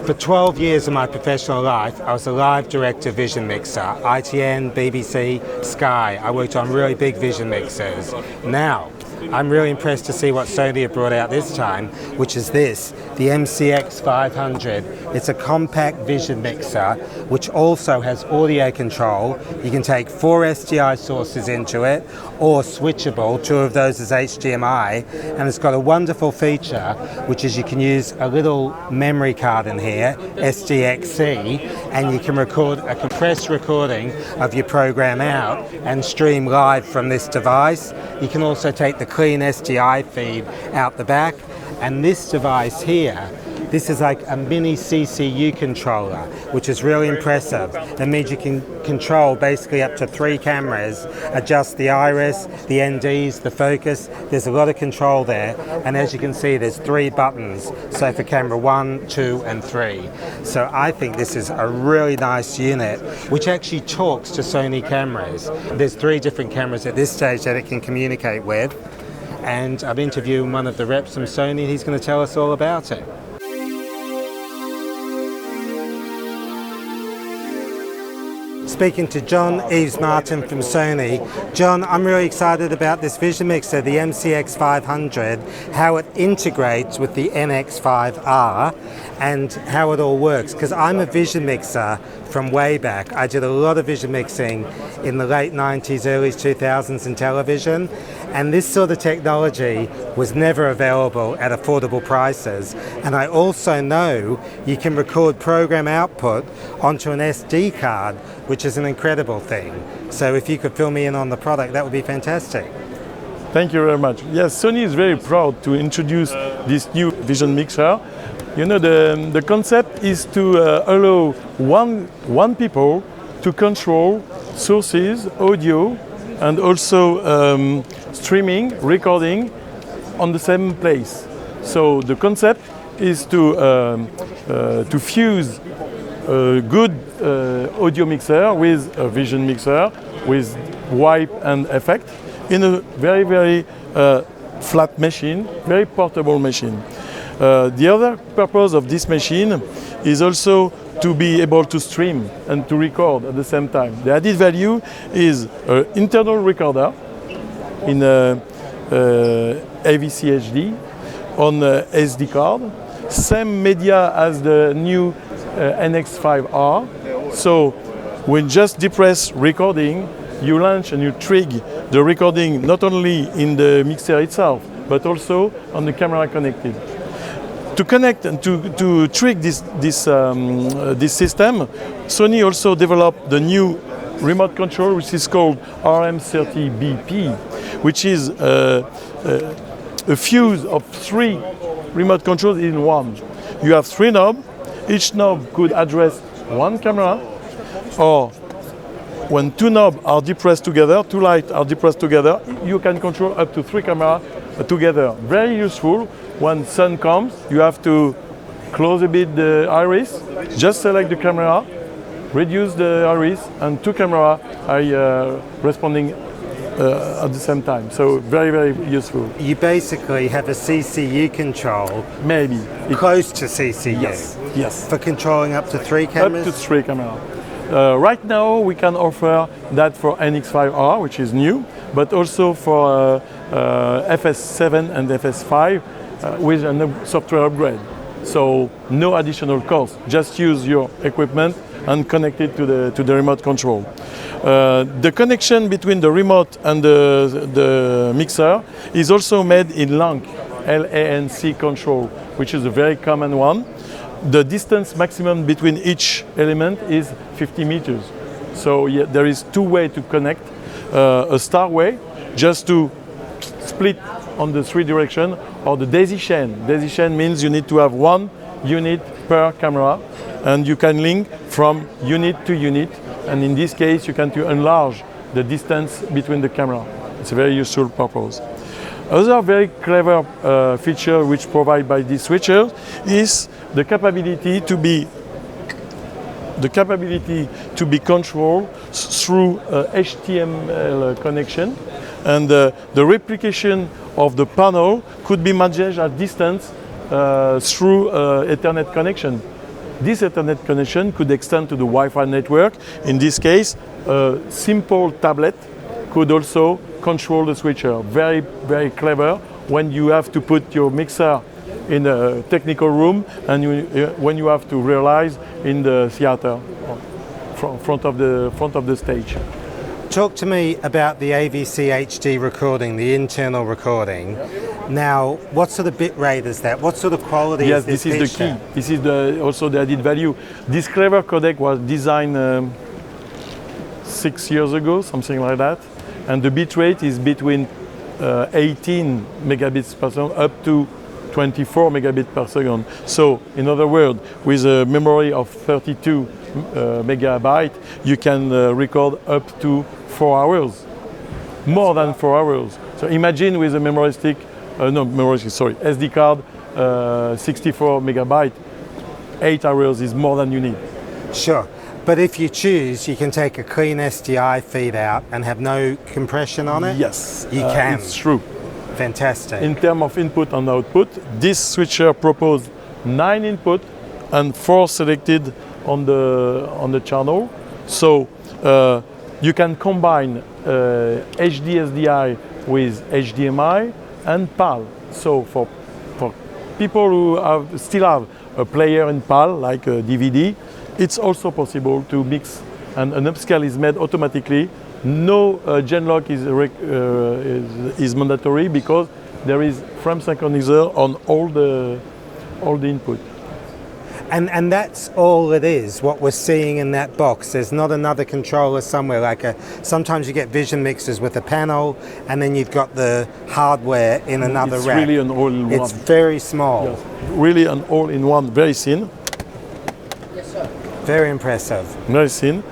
For 12 years of my professional life, I was a live director vision mixer, ITN, BBC, Sky. I worked on really big vision mixers. Now, I'm really impressed to see what Sony have brought out this time, which is this, the MCX-500. It's a compact vision mixer, which also has audio control. You can take 4 SDI sources into it, or switchable, 2 of those as HDMI, and it's got a wonderful feature, which is you can use a little memory card in here, SDXC, and you can record a compressed recording of your program out and stream live from this device. You can also take the clean SDI feed out the back, and this device here, this is like a mini CCU controller, which is really impressive. It means you can control basically up to 3 cameras, adjust the iris, the NDs, the focus. There's a lot of control there, and as you can see, there's 3 buttons, so for camera 1, 2, and 3. So I think this is a really nice unit, which actually talks to Sony cameras. There's 3 different cameras at this stage that it can communicate with, and I'm interviewing one of the reps from Sony, and he's going to tell us all about it. Speaking to John Eves Martin from Sony. John, I'm really excited about this vision mixer, the MCX-500, how it integrates with the NX5R and how it all works. Because I'm a vision mixer from way back. I did a lot of vision mixing in the late 90s, early 2000s in television, and this sort of technology was never available at affordable prices. And I also know you can record program output onto an SD card, which is an incredible thing. So if you could fill me in on the product, that would be fantastic. Thank you very much. Yes, Sony is very proud to introduce this new vision mixer. You know, the concept is to allow one people to control sources, audio, and also streaming, recording on the same place. So the concept is to fuse a good audio mixer with a vision mixer with wipe and effect in a very, very flat machine, very portable machine. The other purpose of this machine is also to be able to stream and to record at the same time. The added value is an internal recorder in AVC HD on SD card, same media as the new NX5R. So when just depress recording, you launch and you trigger the recording not only in the mixer itself, but also on the camera connected. To connect and to trick this system, Sony also developed the new remote control, which is called RM30BP, which is a fuse of 3 remote controls in one. You have 3 knobs. Each knob could address 1 camera, or when 2 knobs are depressed together, 2 lights are depressed together, you can control up to 3 cameras together. Very useful. When sun comes, you have to close a bit the iris, just select the camera, reduce the iris, and 2 cameras are responding at the same time. So very, very useful. You basically have a CCU control, maybe close to CCU. Yes. Yes. For controlling up to 3 cameras. Up to 3 cameras. Right now, we can offer that for NX5R, which is new, but also for FS7 and FS5 with a software upgrade. So no additional cost. Just use your equipment and connect it to the remote control. The connection between the remote and the mixer is also made in LANC, LANC control, which is a very common one. The distance maximum between each element is 50 meters. So yeah, there is 2 ways to connect. A star way, just to split on the 3 direction, or the daisy chain. Daisy chain means you need to have 1 unit per camera, and you can link from unit to unit, and in this case you can enlarge the distance between the camera. It's a very useful purpose. Another very clever feature which provided by this switcher is the capability to be controlled through HTML connection, and the replication of the panel could be managed at distance through Ethernet connection. This Ethernet connection could extend to the Wi-Fi network. In this case, a simple tablet could also control the switcher. Very, very clever when you have to put your mixer in a technical room and when you have to realize in the theater, front of the stage. Talk to me about the AVC HD recording, the internal recording. Now, what sort of bit rate is that? What sort of quality is this? Yes, this is the key. This is also the added value. This clever codec was designed 6 years ago, something like that. And the bit rate is between 18 megabits per second up to 24 megabits per second. So, in other words, with a memory of 32 megabytes, you can record up to 4 hours, more than 4 hours. So imagine with a SD card, 64 megabytes, 8 hours is more than you need. Sure, but if you choose, you can take a clean SDI feed out and have no compression on it? Yes, you can. It's true. Fantastic. In terms of input and output, this switcher proposed 9 input and 4 selected on the channel. So you can combine HD-SDI with HDMI and PAL. So for people who still have a player in PAL, like a DVD, it's also possible to mix, and an upscale is made automatically. No genlock is mandatory because there is frame synchronizer on all the input. And that's all it is, what we're seeing in that box. There's not another controller somewhere, sometimes you get vision mixers with a panel and then you've got the hardware in another rack. It's really an all-in-one. It's very small. Yes. Really an all-in-one, very thin. Yes, sir. Very impressive. Very thin.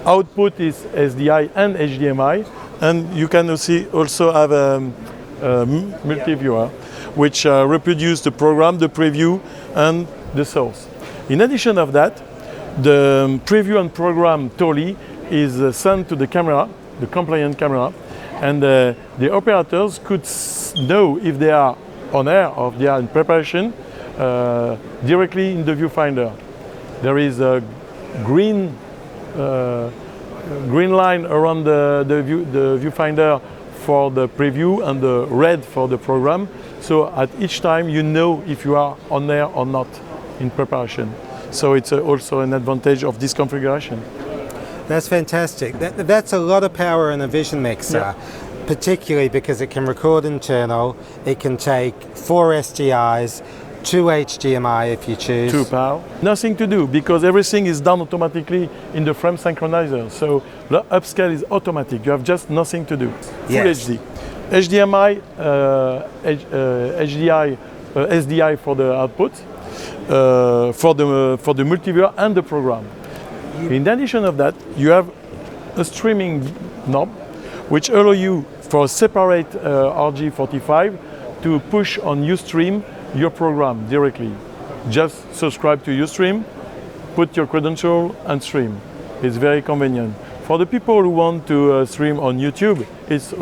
Output is SDI and HDMI, and you can also have a multi-viewer, which reproduce the program, the preview, and the source. In addition of that, the preview and program totally is sent to the camera, the compliant camera, and the operators could know if they are on air or if they are in preparation directly in the viewfinder. There is a green line around the viewfinder for the preview and the red for the program. So at each time you know if you are on air or not in preparation. So it's also an advantage of this configuration. That's fantastic. That's a lot of power in a vision mixer, particularly because it can record internal, it can take 4 SDIs, 2 HDMI if you choose. 2 PAL. Nothing to do because everything is done automatically in the frame synchronizer. So the upscale is automatic. You have just nothing to do. Full HD. HDMI, HDI, SDI for the output, for the multiviewer and the program. In addition of that, you have a streaming knob which allows you for a separate RG45 to push on Ustream your program directly. Just subscribe to Ustream, put your credential and stream. It's very convenient. For the people who want to stream on YouTube, it's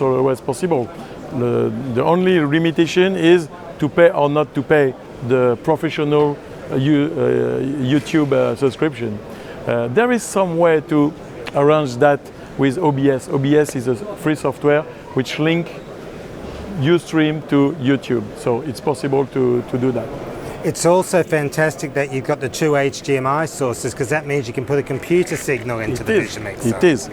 always possible. The only limitation is to pay or not to pay the professional YouTube subscription. There is some way to arrange that with OBS. OBS is a free software which links Ustream to YouTube, so it's possible to do that. It's also fantastic that you've got the 2 HDMI sources because that means you can put a computer signal into the vision mixer. It is.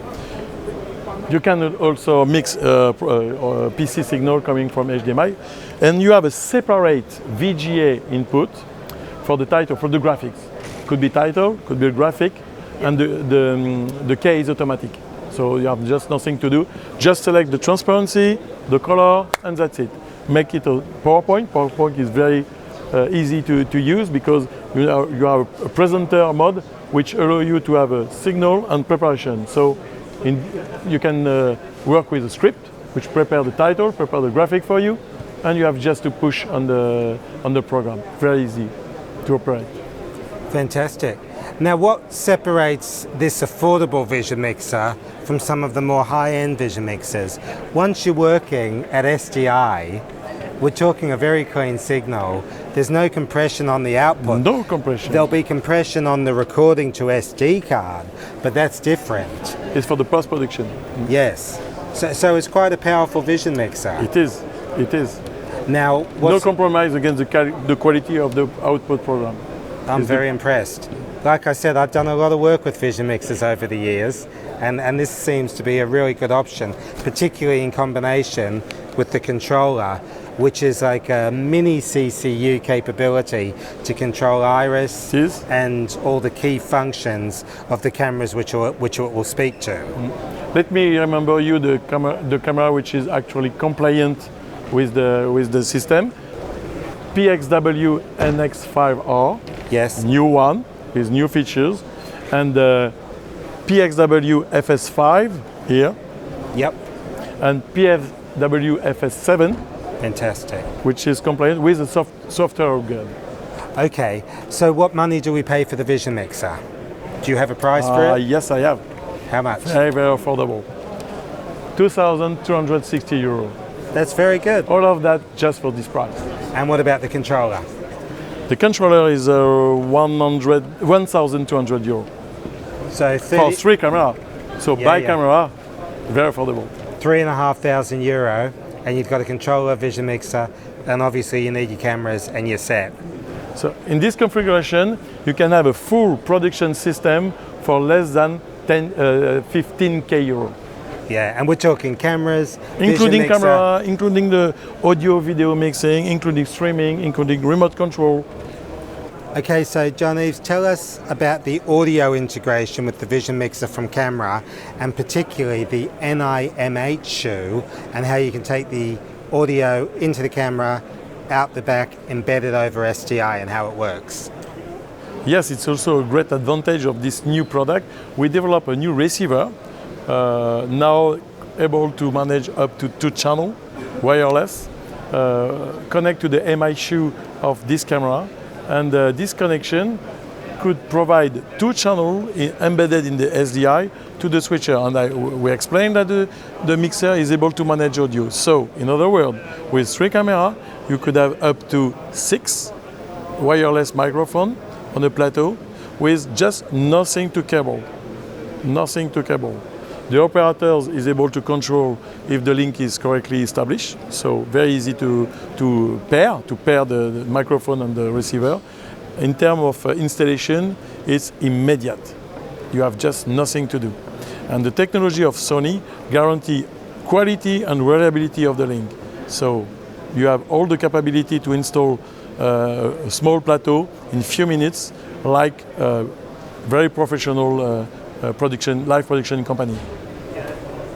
You can also mix PC signal coming from HDMI, and you have a separate VGA input for the title, for the graphics. Could be title, could be a graphic, and the key is automatic. So you have just nothing to do. Just select the transparency, the color, and that's it. Make it a PowerPoint. PowerPoint is very easy to use because you have a presenter mode which allows you to have a signal and preparation. So you can work with a script which prepare the title, prepare the graphic for you, and you have just to push on the program. Very easy to operate. Fantastic. Now, what separates this affordable vision mixer from some of the more high-end vision mixers? Once you're working at SDI, we're talking a very clean signal. There's no compression on the output. No compression. There'll be compression on the recording to SD card, but that's different. It's for the post-production. Yes. So it's quite a powerful vision mixer. It is. It is. Now, No compromise against the quality of the output program. I'm very impressed. Like I said, I've done a lot of work with vision mixers over the years, and this seems to be a really good option, particularly in combination with the controller, which is like a mini CCU capability to control iris and all the key functions of the cameras which it will speak to. Let me remember you the camera which is actually compliant with the system. PXW NX5R. Yes. New one with new features, and PXW FS5 here. Yep. And PXW FS7. Fantastic. Which is compliant with the software upgrade. Okay, so what money do we pay for the vision mixer? Do you have a price for it? Yes, I have. How much? Very, very affordable. 2,260 euro. That's very good. All of that just for this price. And what about the controller? The controller is 1,200 euro. So for 3 cameras. So camera, very affordable. €3,500, and you've got a controller, vision mixer, and obviously you need your cameras and your set. So in this configuration, you can have a full production system for less than 15k euro. Yeah, and we're talking cameras, including camera, including the audio video mixing, including streaming, including remote control. Okay, so John-Yves, tell us about the audio integration with the vision mixer from camera, and particularly the NIMH shoe, and how you can take the audio into the camera, out the back, embedded over SDI, and how it works. Yes, it's also a great advantage of this new product. We developed a new receiver, now able to manage up to 2 channels, wireless, connect to the MI shoe of this camera, and this connection could provide 2 channels embedded in the SDI to the switcher. And we explained that the mixer is able to manage audio. So, in other words, with 3 cameras, you could have up to 6 wireless microphones on a plateau with just nothing to cable. Nothing to cable. The operator is able to control if the link is correctly established. So very easy to pair the microphone and the receiver. In terms of installation, it's immediate. You have just nothing to do. And the technology of Sony guarantees quality and reliability of the link. So you have all the capability to install a small plateau in a few minutes, like a very professional live production company.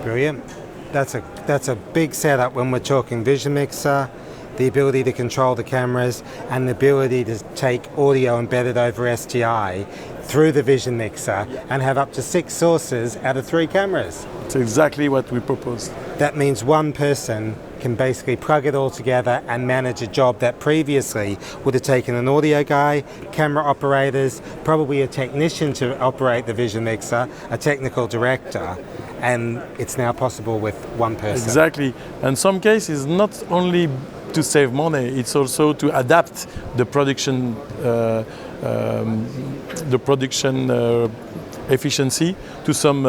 Brilliant. That's a big setup when we're talking vision mixer, the ability to control the cameras, and the ability to take audio embedded over SDI through the vision mixer and have up to 6 sources out of 3 cameras. It's exactly what we proposed. That means one person can basically plug it all together and manage a job that previously would have taken an audio guy, camera operators, probably a technician to operate the vision mixer, a technical director, and it's now possible with one person. Exactly. And some cases, not only to save money, it's also to adapt the production efficiency to some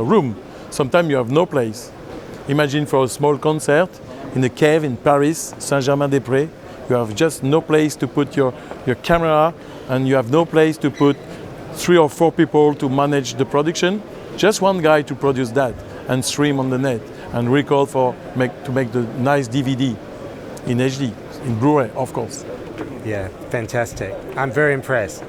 room. Sometimes you have no place. Imagine for a small concert in a cave in Paris, Saint-Germain-des-Prés, you have just no place to put your camera, and you have no place to put 3 or 4 people to manage the production. Just one guy to produce that and stream on the net and record to make the nice DVD in HD, in Blu-ray, of course. Yeah, fantastic. I'm very impressed.